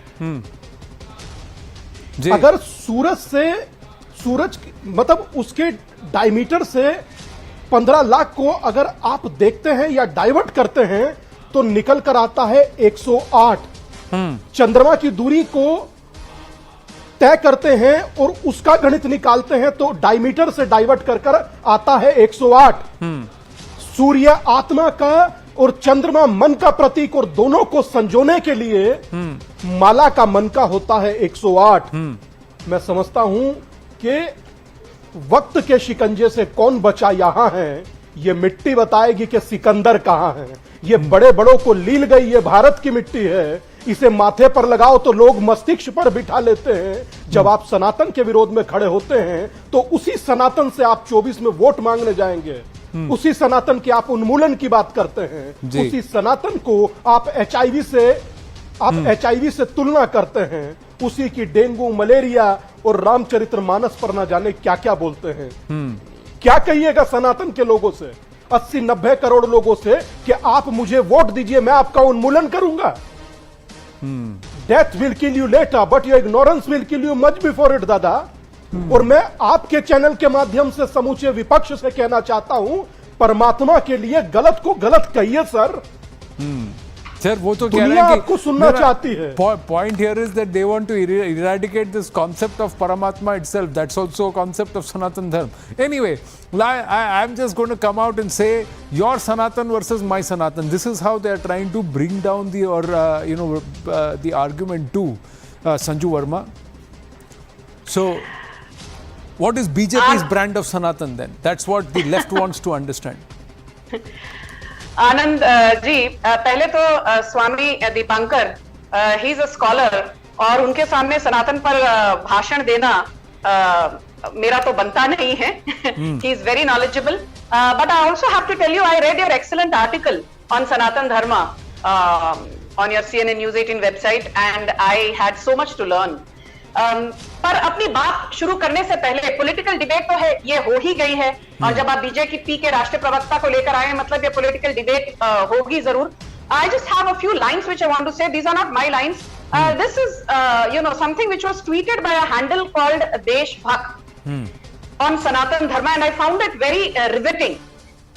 अगर सूरज मतलब उसके डायमीटर से 15 लाख को अगर आप देखते हैं या डाइवर्ट करते हैं तो निकल कर आता है 108। चंद्रमा की दूरी को तय करते हैं और उसका गणित निकालते हैं तो डायमीटर से डाइवर्ट कर आता है 108। सूर्य आत्मा का और चंद्रमा मन का प्रतीक, और दोनों को संजोने के लिए माला का मन का होता है 108। मैं समझता हूं कि वक्त के शिकंजे से कौन बचा यहां है, ये मिट्टी बताएगी कि सिकंदर कहां है। ये बड़े बड़ों को लील गई, ये भारत की मिट्टी है। इसे माथे पर लगाओ तो लोग मस्तिष्क पर बिठा लेते हैं। जब आप सनातन के विरोध में खड़े होते हैं तो उसी सनातन से आप 24 में वोट मांगने जाएंगे। उसी सनातन के आप उन्मूलन की बात करते हैं। उसी सनातन को आप एचआईवी से तुलना करते हैं। उसी की डेंगू, मलेरिया और रामचरितमानस पर ना जाने क्या क्या बोलते हैं। क्या कहिएगा सनातन के लोगों से, 80-90 करोड़ लोगों से कि आप मुझे वोट दीजिए, मैं आपका उन्मूलन करूंगा। Death will kill you later but your ignorance will kill you much before it दादा। और मैं आपके चैनल के माध्यम से समूचे विपक्ष से कहना चाहता हूं परमात्मा के लिए गलत को गलत कहिए सर। सर वो तो कह रहे दुनिया हैं कि आपको सुनना चाहती है। Point here is that they want to eradicate this concept of Paramatma itself. That's also a concept of Sanatan Dharma. Anyway, I'm just going to come out and say your Sanatan versus my Sanatan. This is how they are trying to bring down the the argument to Sanju Verma. So, what is BJP's brand of Sanatan then? That's what the left wants to understand. आनंद जी, पहले तो Swami Dipankar, he is a scholar, और उनके सामने सनातन पर भाषण देना मेरा तो बनता नहीं है. He is very knowledgeable, but I also have to tell you, I read your excellent article on Sanatan Dharma on your CNN News 18 website and I had so much to learn. पर अपनी बात शुरू करने से पहले पॉलिटिकल डिबेट तो है, ये हो ही गई है, और जब आप बीजेपी के राष्ट्रीय प्रवक्ता को लेकर आए, मतलब ये पॉलिटिकल डिबेट होगी जरूर. I just have a few lines which I want to say. These are not my lines. This is something which was tweeted by a handle called Deshbhakt on Sanatan Dharma, and I found it very riveting.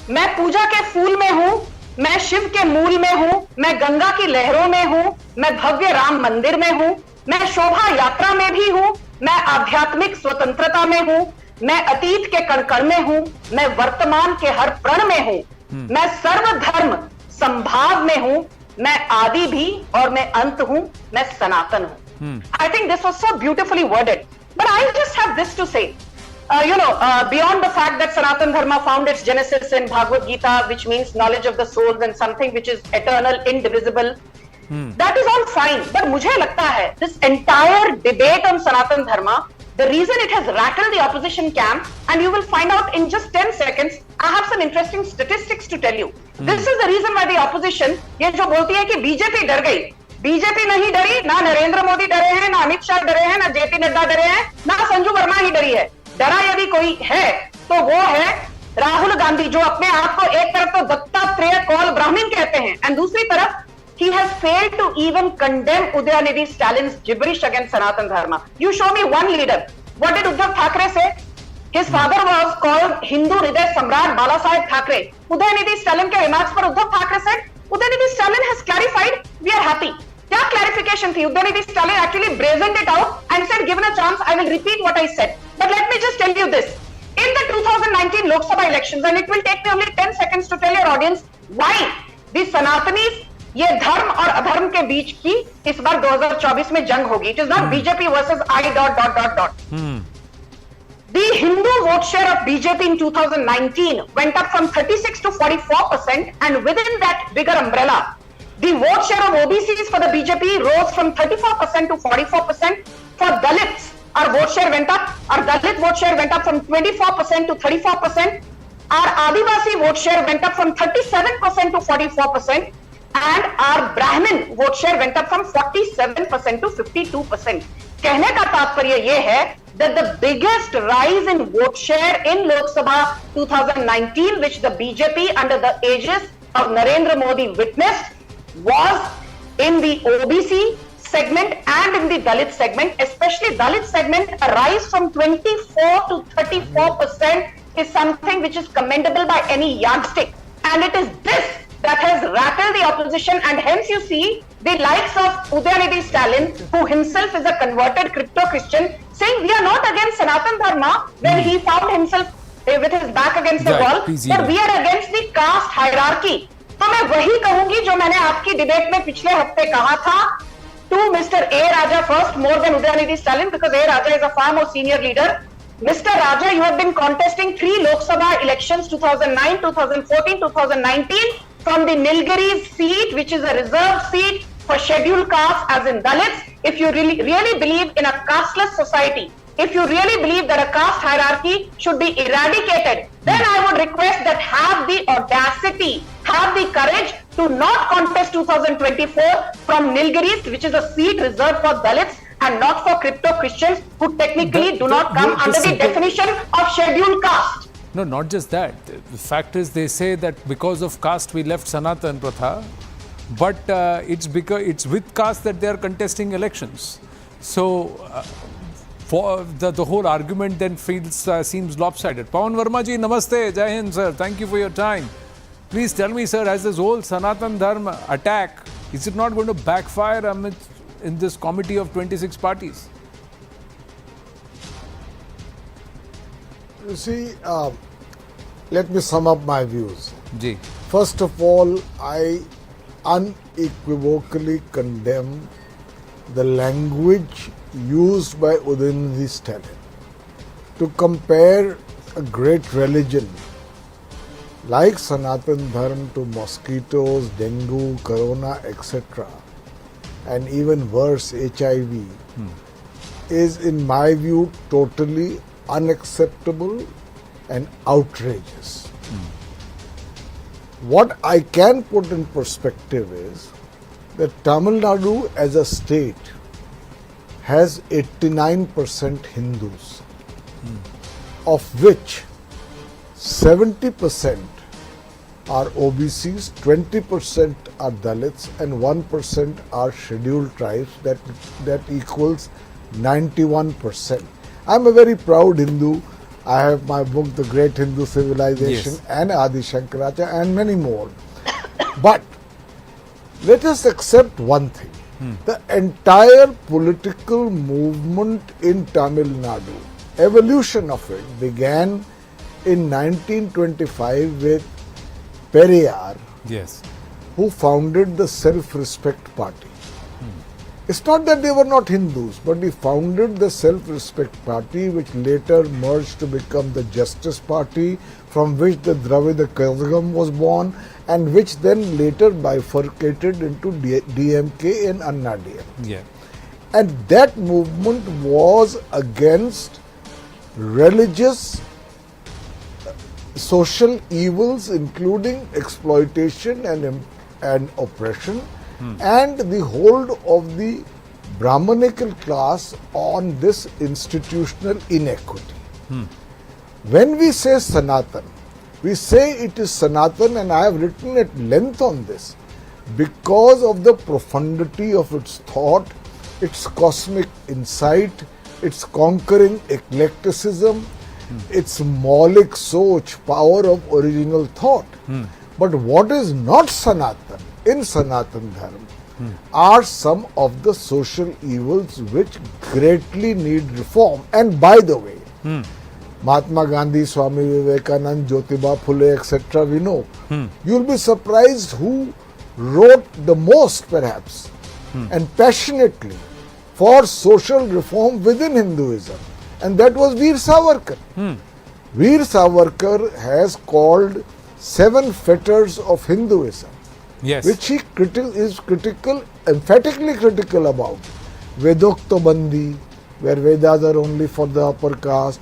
मैं पूजा के फूल में हूँ, मैं शिव के मूल में हूँ, मैं गंगा की लहरों में हूँ, मैं भव्य राम मंदिर में हूँ, मैं शोभा यात्रा में भी हूं, मैं आध्यात्मिक स्वतंत्रता में हूं, मैं अतीत के कण कण में हूं, मैं वर्तमान के हर प्रण में हूं, मैं सर्वधर्म संभाव में हूं, मैं आदि भी और मैं अंत हूं, मैं सनातन हूं. I think this was so beautifully worded, but I just have this to say. Beyond the fact that Sanatan Dharma found its genesis in Bhagavad Gita, which means knowledge of the soul and something which is eternal, indivisible, that is all fine, but मुझे लगता है this entire debate on Sanatan Dharma, the reason it has rattled the opposition camp, and you will find out in just 10 seconds, I have some interesting statistics to tell you. This is the reason why the opposition, ये जो बोलती है कि BJP डर गई, BJP नहीं डरी, ना नरेंद्र मोदी डरे हैं, ना अमित शाह डरे हैं, ना जेपी नड्डा डरे हैं, ना संजू वर्मा ही डरी है. डरा यदि कोई है तो वो है राहुल गांधी, जो अपने आप को एक तरफ तो दत्तात्रेय कौल ब्राह्मण कहते हैं, and दूसरी तरफ he has failed to even condemn Udayanidhi Stalin's gibberish against Sanatan Dharma. You show me one leader. What did Uddhav Thackeray say? His father was called Hindu Hriday Samrat Balasaheb Thackeray. Udayanidhi Stalin के remarks पर Uddhav Thackeray said, Udayanidhi Stalin has clarified, we are happy. क्या clarification थी? Udayanidhi Stalin actually brazened it out and said, given a chance, I will repeat what I said. But let me just tell you this. In the 2019 Lok Sabha elections, and it will take me only 10 seconds to tell your audience why the Sanatanis, ये धर्म और अधर्म के बीच की इस बार 2024 में जंग होगी. It is not BJP versus I ... The Hindu vote share of BJP in 2019 went up from 36 to 44%, and within that bigger umbrella, the vote share of OBCs for the BJP rose from 34% to 44%. For Dalits, our vote share went up. Our Dalit vote share went up from 24% to 34%. Our Adivasi vote share went up from 37% to 44%. And our Brahmin vote share went up from 47% to 52%. कहने का तात्पर्य ये है that the biggest rise in vote share in Lok Sabha 2019, which the BJP under the aegis of Narendra Modi witnessed, was in the OBC segment and in the Dalit segment. Especially Dalit segment, a rise from 24 to 34% is something which is commendable by any yardstick. And it is this that has rattled the opposition, and hence you see the likes of Udayanidhi Stalin, who himself is a converted crypto-Christian, saying we are not against Sanatan Dharma when he found himself with his back against the wall, but we are against the caste hierarchy. तो मैं वही कहूंगी जो मैंने आपकी debate में पिछले हफ्ते कहा था to Mr. A. Raja first, more than Udayanidhi Stalin, because A. Raja is a far more senior leader. Mr. Raja, you have been contesting 3 Lok Sabha elections, 2009, 2014, 2019, from the Nilgiri seat, which is a reserved seat for scheduled castes as in Dalits. If you really believe in a casteless society, if you really believe that a caste hierarchy should be eradicated, then I would request that have the audacity, have the courage to not contest 2024 from Nilgiris, which is a seat reserved for Dalits and not for crypto-Christians who technically do not come under the definition of scheduled caste. No, not just that. The fact is, they say that because of caste we left Sanatan Pratha, but it's with caste that they are contesting elections. So for the whole argument then seems lopsided. Pawan Verma ji, namaste, Jai Hind sir, thank you for your time. Please tell me, sir, as this whole Sanatan Dharma attack, is it not going to backfire in this committee of 26 parties? You see, let me sum up my views. Ji. First of all, I unequivocally condemn the language used by Udayanithi Stalin to compare a great religion like Sanatan Dharma to mosquitoes, dengue, corona, etc., and even worse, HIV, is in my view totally unacceptable and outrageous. What I can put in perspective is that Tamil Nadu as a state has 89% Hindus, of which 70% are OBCs, 20% are Dalits, and 1% are scheduled tribes. That equals 91%. I'm a very proud Hindu. I have my book, The Great Hindu Civilization, Yes, and Adi Shankaracharya, and many more. But let us accept one thing. The entire political movement in Tamil Nadu, evolution of it began in 1925 with Periyar, Yes. who founded the Self-Respect Party. It's not that they were not Hindus, but he founded the Self-Respect Party, which later merged to become the Justice Party, from which the Dravida Kazhagam was born, and which then later bifurcated into DMK and Anna DMK. Yeah. And that movement was against religious social evils, including exploitation and oppression, and the hold of the Brahmanical class on this institutional inequity. When we say Sanatan, we say it is Sanatan, and I have written at length on this, because of the profundity of its thought, its cosmic insight, its conquering eclecticism, its maulic soch, power of original thought. But what is not Sanatan in Sanatan Dharma are some of the social evils which greatly need reform. And by the way, Mahatma Gandhi, Swami Vivekanand, Jyotiba Phule, etc., we know. You'll be surprised who wrote the most, perhaps, and passionately for social reform within Hinduism. And that was Veer Savarkar. Veer Savarkar has called 7 fetters of Hinduism, Yes. which he is critical, emphatically critical about. Vedokta Bandi, where Vedas are only for the upper caste.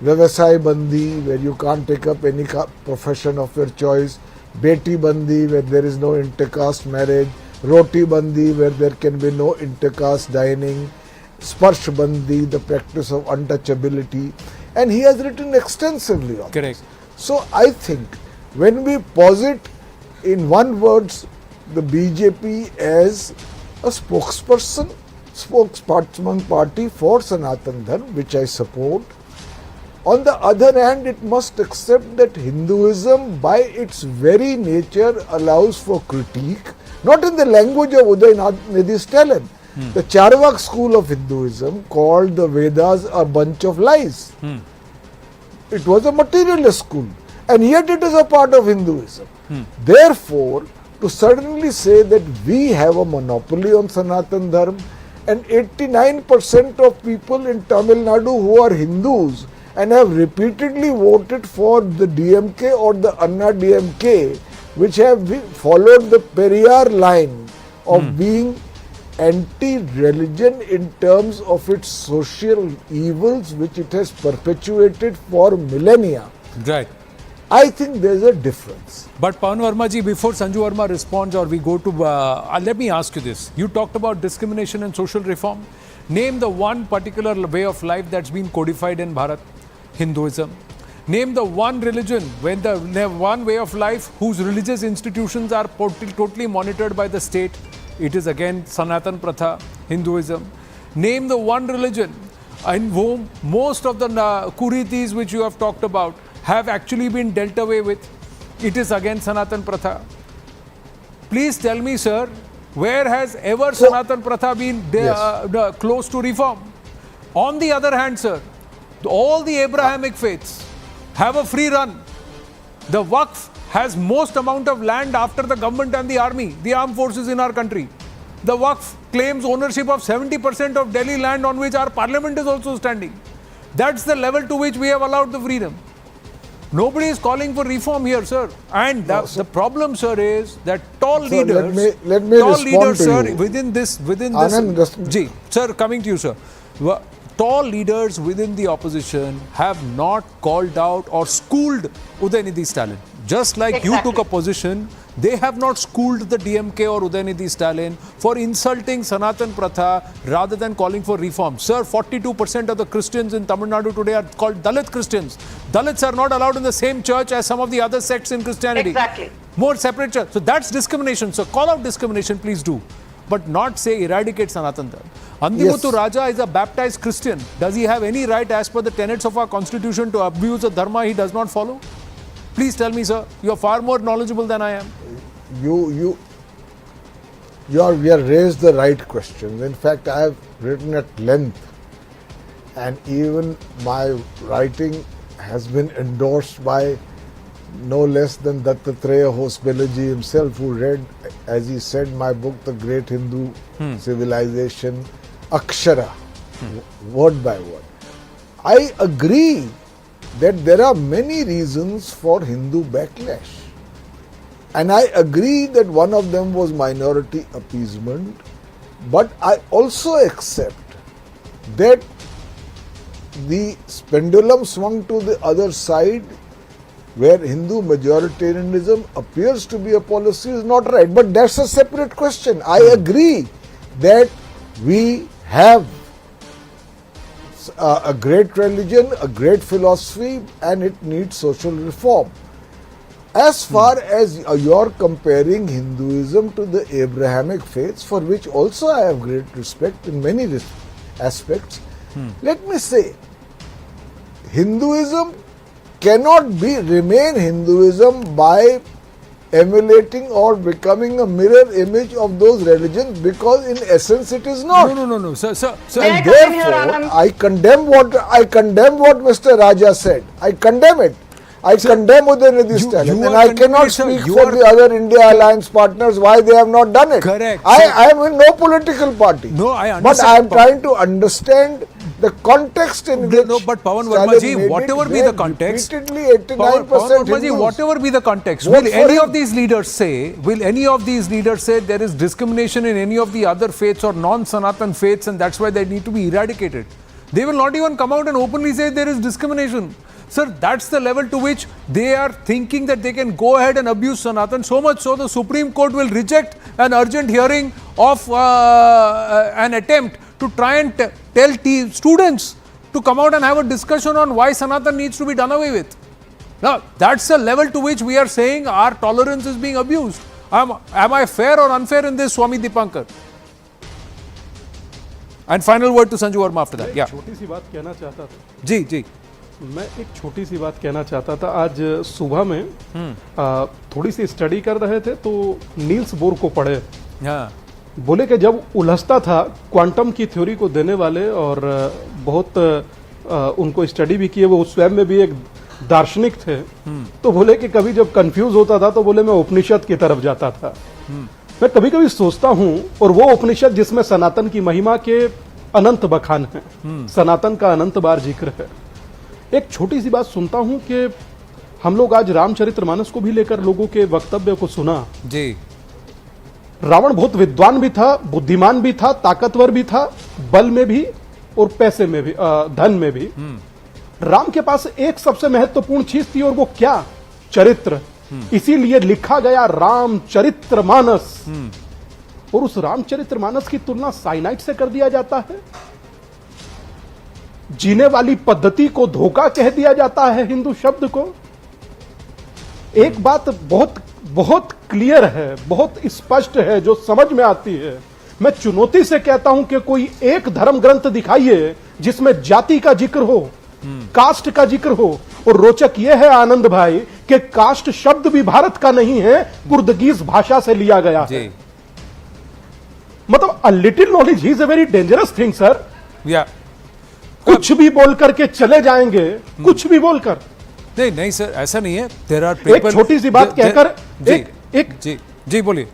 Vyavasai Bandi, where you can't take up any profession of your choice. Beti Bandi, where there is no intercaste marriage. Roti Bandi, where there can be no intercaste dining. Sparsh Bandi, the practice of untouchability. And he has written extensively on Correct. this. So I think when we posit in one words the BJP as a spokesperson party for Sanatan Dharma, which I support, on the other hand, it must accept that Hinduism by its very nature allows for critique, not in the language of Udayanithi Stalin. The Charvak school of Hinduism called the Vedas a bunch of lies. It was a materialist school, and yet it is a part of Hinduism. Therefore, to suddenly say that we have a monopoly on Sanatan Dharma, and 89% of people in Tamil Nadu who are Hindus and have repeatedly voted for the DMK or the Anna DMK, which have followed the Periyar line of being anti-religion in terms of its social evils which it has perpetuated for millennia. Right. I think there is a difference. But Pawan Verma ji, before Sanju Verma responds or we go to, let me ask you this. You talked about discrimination and social reform. Name the one particular way of life that's been codified in Bharat, Hinduism. Name the one religion, one way of life whose religious institutions are totally monitored by the state. It is again Sanatan Pratha, Hinduism. Name the one religion in whom most of the kuritis which you have talked about have actually been dealt away with. It is again Sanatan Pratha. Please tell me, sir, where has ever Sanatan Pratha been close to reform? On the other hand, sir, all the Abrahamic faiths have a free run. The Waqf has most amount of land after the government and the army, the armed forces in our country. The Waqf claims ownership of 70% of Delhi land on which our parliament is also standing. That's the level to which we have allowed the freedom. Nobody is calling for reform here, sir. And the problem, sir, is that tall leaders, let me respond to sir, you. within this, Anand, sir, coming to you, sir. Tall leaders within the opposition have not called out or schooled Udaynidhi Stalin. Just like you took a position, they have not schooled the DMK or Udaynidhi Stalin for insulting Sanatan Pratha rather than calling for reform. Sir, 42% of the Christians in Tamil Nadu today are called Dalit Christians. Dalits are not allowed in the same church as some of the other sects in Christianity. Exactly. More separate church. So that's discrimination. So call out discrimination, please do. But not say eradicate Sanatan Dharma. Andimuthu Raja is a baptized Christian. Does he have any right as per the tenets of our constitution to abuse a dharma he does not follow? Please tell me, sir. You are far more knowledgeable than I am. You have raised the right questions. In fact, I have written at length, and even my writing has been endorsed by no less than Dattatreya Hospitaji himself, who read, as he said, my book, The Great Hindu Civilization, Akshara, word by word. I agree that there are many reasons for Hindu backlash. And I agree that one of them was minority appeasement, but I also accept that the pendulum swung to the other side, where Hindu majoritarianism appears to be a policy, is not right. But that's a separate question. I agree that we have a great religion, a great philosophy, and it needs social reform. As far as you're comparing Hinduism to the Abrahamic faiths, for which also I have great respect in many aspects, let me say, Hinduism cannot remain Hinduism by emulating or becoming a mirror image of those religions, because in essence it is not. No. Sir. And therefore, I condemn what Mr. Raja said. I condemn it. I condemn Udaynidhi Stalin, and I cannot speak for the other India Alliance partners why they have not done it. Correct. I am in no political party. No, I understand. But I am trying to understand the context in which but Pawan Verma, whatever be the context, repeatedly 89% Hindus. Whatever be the context, will any of these leaders say there is discrimination in any of the other faiths or non-Sanatan faiths, and that's why they need to be eradicated? They will not even come out and openly say there is discrimination. Sir, that's the level to which they are thinking that they can go ahead and abuse Sanatan, so much so the Supreme Court will reject an urgent hearing of an attempt to try and tell students to come out and have a discussion on why Sanatan needs to be done away with. Now, that's the level to which we are saying our tolerance is being abused. Am I fair or unfair in this, Swami Dipankar? And final word to Sanju Verma after that. Yeah. छोटी सी बात कहना चाहता था. जी. मैं एक छोटी सी बात कहना चाहता था. आज सुबह में थोड़ी सी स्टडी कर रहे थे तो नील्स बोर को पढ़े. बोले कि जब उलझता था क्वांटम की थ्योरी को देने वाले, और बहुत उनको स्टडी भी किए, वो स्वयं में भी एक दार्शनिक थे, तो बोले कि कभी जब कंफ्यूज होता था तो बोले मैं उपनिषद की तरफ जाता था. मैं कभी कभी सोचता हूं, और वो उपनिषद जिसमें सनातन की महिमा के अनंत बखान है, सनातन का अनंत बार जिक्र है. एक छोटी सी बात सुनता हूं कि हम लोग आज रामचरितमानस को भी लेकर लोगों के वक्तव्य को सुना जी. रावण बहुत विद्वान भी था, बुद्धिमान भी था, ताकतवर भी था, बल में भी और पैसे में भी, धन में भी. राम के पास एक सबसे महत्वपूर्ण चीज थी, और वो क्या? चरित्र. इसीलिए लिखा गया रामचरितमानस. और उस रामचरितमानस की तुलना साइनाइड से कर दिया जाता है. जीने वाली पद्धति को धोखा कह दिया जाता है हिंदू शब्द को. एक बात बहुत बहुत क्लियर है, बहुत स्पष्ट है, जो समझ में आती है मैं चुनौती से कहता हूं कि कोई एक धर्म ग्रंथ दिखाइए जिसमें जाति का जिक्र हो, कास्ट का जिक्र हो। और रोचक यह है आनंद भाई कि कास्ट शब्द भी भारत का नहीं है, पुर्तगीज भाषा से लिया गया है। मतलब a little knowledge is a very dangerous thing sir. कुछ भी बोल करके चले जाएंगे, कुछ भी बोलकर। नहीं सर, ऐसा नहीं है। There are paper. एक छोटी सी बात कहकर जी बोलिए।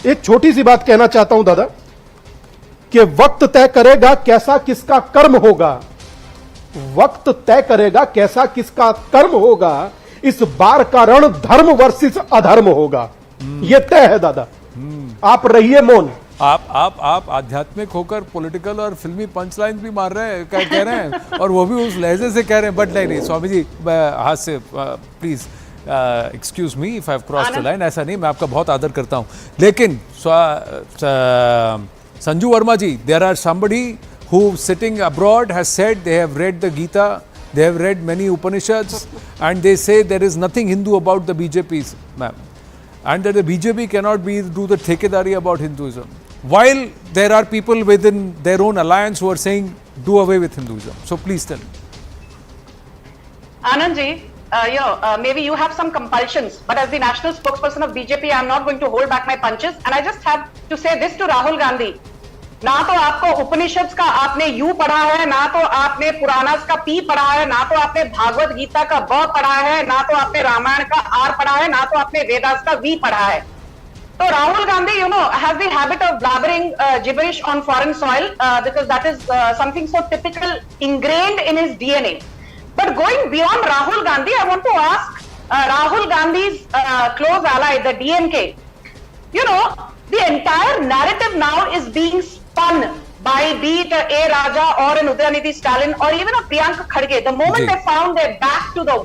एक छोटी सी बात कहना चाहता हूं दादा कि वक्त तय करेगा कैसा किसका कर्म होगा। वक्त तय करेगा कैसा किसका कर्म होगा। इस बार का रण धर्म वर्सेस अधर्म होगा, यह तय है दादा। आप रहिए मौन। आप आध्यात्मिक होकर पॉलिटिकल और फिल्मी पंच लाइन भी मार रहे हैं, कह रहे हैं, और वो भी उस लहजे से कह रहे हैं। बट नहीं स्वामी जी, हाथ से please excuse me if I have crossed the line. ऐसा नहीं, मैं आपका बहुत आदर करता हूं। लेकिन Sanju Verma ji, there are somebody who sitting abroad has said they have read the Gita, they have read many Upanishads, and they say there is nothing Hindu about the BJP's, ma'am, and that the BJP cannot do the thekedari about Hinduism, while there are people within their own alliance who are saying do away with Hinduism. So please tell me. Anand ji, maybe you have some compulsions, but as the national spokesperson of BJP, I am not going to hold back my punches, and I just have to say this to Rahul Gandhi. ना तो आपको उपनिषद का आपने you पढ़ा है, ना तो आपने पुराणास का पी पढ़ा है, ना तो आपने भागवत गीता का ब पढ़ा है, ना तो आपने रामायण का आर पढ़ा है, ना तो आपने वेदास का वी पढ़ा है। तो Rahul Gandhi, has the habit of blabbering gibberish on foreign soil because that is something so typical, ingrained in his DNA. But going beyond Rahul Gandhi, I want to ask Rahul Gandhi's close ally, the DMK. The entire narrative now is being spun by be it A. Raja or an Udayanidhi Stalin or even a Priyanka Khadge. The moment they found their back to the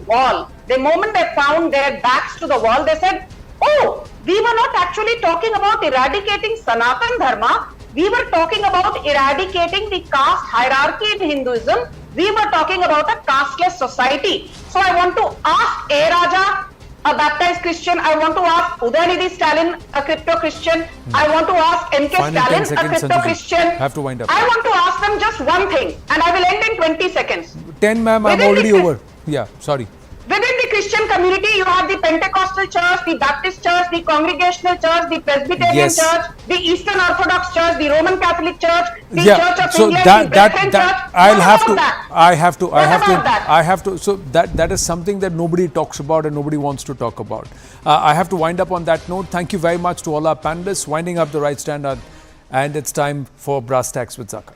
wall, they said, oh, we were not actually talking about eradicating Sanatan Dharma. We were talking about eradicating the caste hierarchy in Hinduism. We were talking about a casteless society. So I want to ask A. Raja, a baptized Christian. I want to ask Udayanidhi Stalin, a crypto-Christian. I want to ask M.K. Stalin, a crypto-Christian. Have to wind up. I want to ask them just one thing, and I will end in 20 seconds. 10, ma'am, I'm already over. Yeah, sorry. Within the Christian community, you have the Pentecostal church, the Baptist church, the Congregational church, the Presbyterian church, the Eastern Orthodox church, the Roman Catholic church, the Church of England, the Brethren church. I have to. So that is something that nobody talks about and nobody wants to talk about. I have to wind up on that note. Thank you very much to all our panelists, winding up the right stand, and it's time for Brass Tacks with Zaka.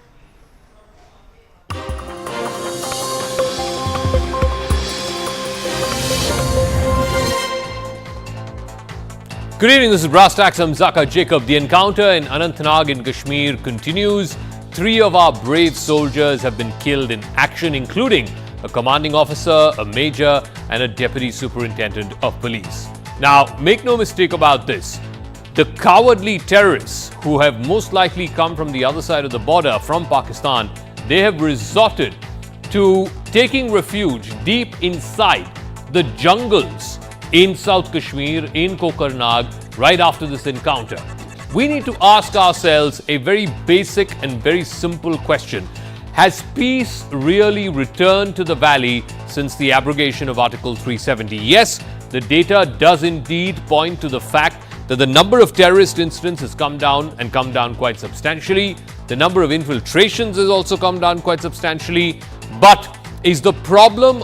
Good evening, this is Brass Tacks. I'm Zaka Jacob. The encounter in Anantnag in Kashmir continues. 3 of our brave soldiers have been killed in action, including a commanding officer, a major, and a deputy superintendent of police. Now, make no mistake about this. The cowardly terrorists who have most likely come from the other side of the border from Pakistan, they have resorted to taking refuge deep inside the jungles in South Kashmir, in Kokarnag, right after this encounter. We need to ask ourselves a very basic and very simple question. Has peace really returned to the valley since the abrogation of Article 370? Yes, the data does indeed point to the fact that the number of terrorist incidents has come down and come down quite substantially. The number of infiltrations has also come down quite substantially. But is the problem